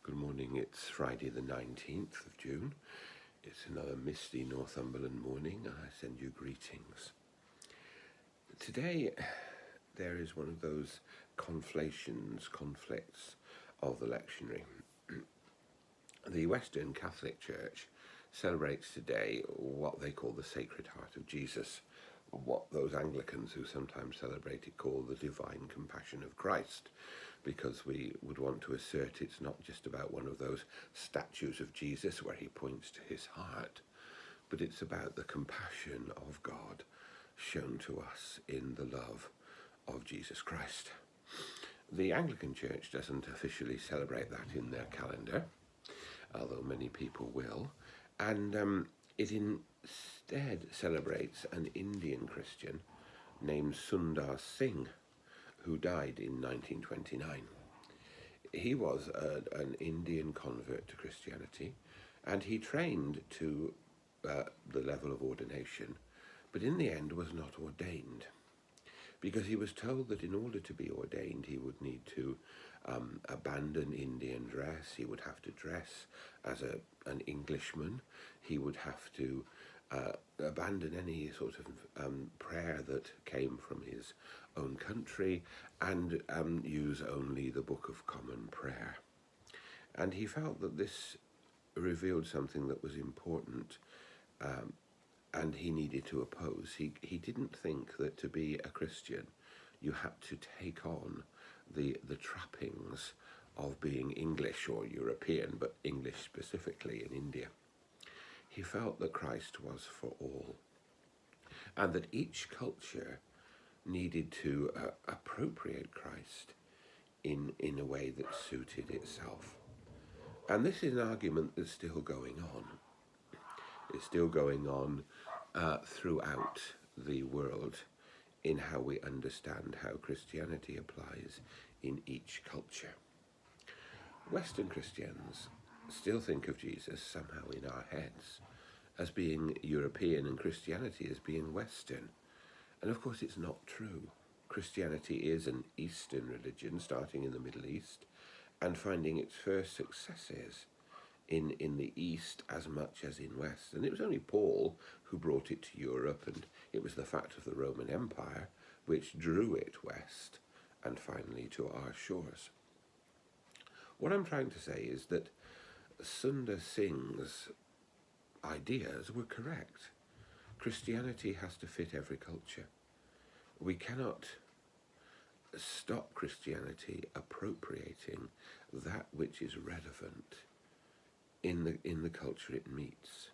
Good morning, it's Friday the 19th of June. It's another misty Northumberland morning and I send you greetings. Today there is one of those conflicts of the lectionary. The Western Catholic Church celebrates today what they call the Sacred Heart of Jesus, or what those Anglicans who sometimes celebrate it call the Divine Compassion of Christ, because we would want to assert it's not just about one of those statues of Jesus where he points to his heart, but it's about the compassion of God shown to us in the love of Jesus Christ. The Anglican Church doesn't officially celebrate that in their calendar, although many people will, and it instead celebrates an Indian Christian named Sundar Singh, who died in 1929. He was an Indian convert to Christianity, and he trained to the level of ordination, but in the end was not ordained, because he was told that in order to be ordained he would need to abandon Indian dress, he would have to dress as an Englishman, he would have to abandon any sort of prayer that came from his own country, and use only the Book of Common Prayer. And he felt that this revealed something that was important, and he needed to oppose. He didn't think that to be a Christian you had to take on the trappings of being English or European, but English specifically in India. He felt that Christ was for all, and that each culture needed to appropriate Christ in a way that suited itself. And this is an argument that's still going on. It's still going on throughout the world in how we understand how Christianity applies in each culture. Western Christians still think of Jesus somehow in our heads as being European and Christianity as being Western. And of course it's not true. Christianity is an Eastern religion starting in the Middle East and finding its first successes in the East as much as in West. And it was only Paul who brought it to Europe, and it was the fact of the Roman Empire which drew it west and finally to our shores. What I'm trying to say is that Sundar Singh's ideas were correct. Christianity has to fit every culture. We cannot stop Christianity appropriating that which is relevant in the culture it meets.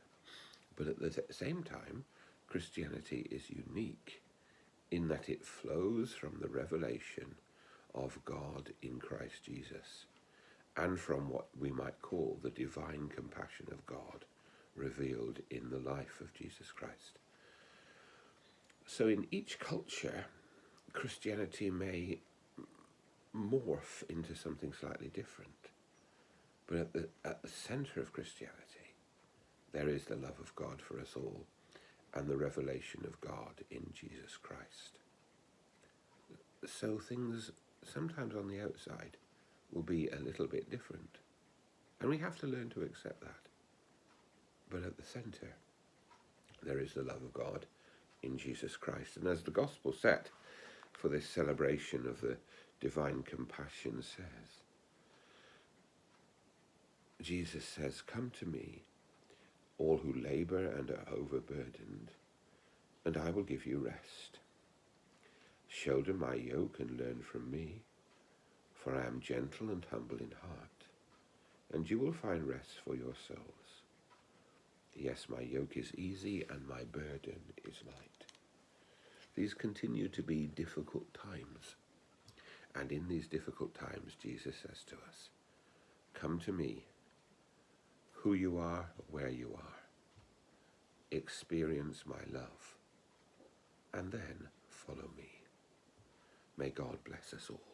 But at the same time, Christianity is unique in that it flows from the revelation of God in Christ Jesus, and from what we might call the divine compassion of God revealed in the life of Jesus Christ. So in each culture, Christianity may morph into something slightly different. But at the center of Christianity, there is the love of God for us all and the revelation of God in Jesus Christ. So things sometimes on the outside will be a little bit different. And we have to learn to accept that. But at the center, there is the love of God in Jesus Christ. And as the gospel set for this celebration of the divine compassion says, Jesus says, "Come to me, all who labor and are overburdened, and I will give you rest. Shoulder my yoke and learn from me, for I am gentle and humble in heart, and you will find rest for your souls. Yes, my yoke is easy and my burden is light." These continue to be difficult times, and in these difficult times, Jesus says to us, "Come to me, who you are, where you are. Experience my love, and then follow me." May God bless us all.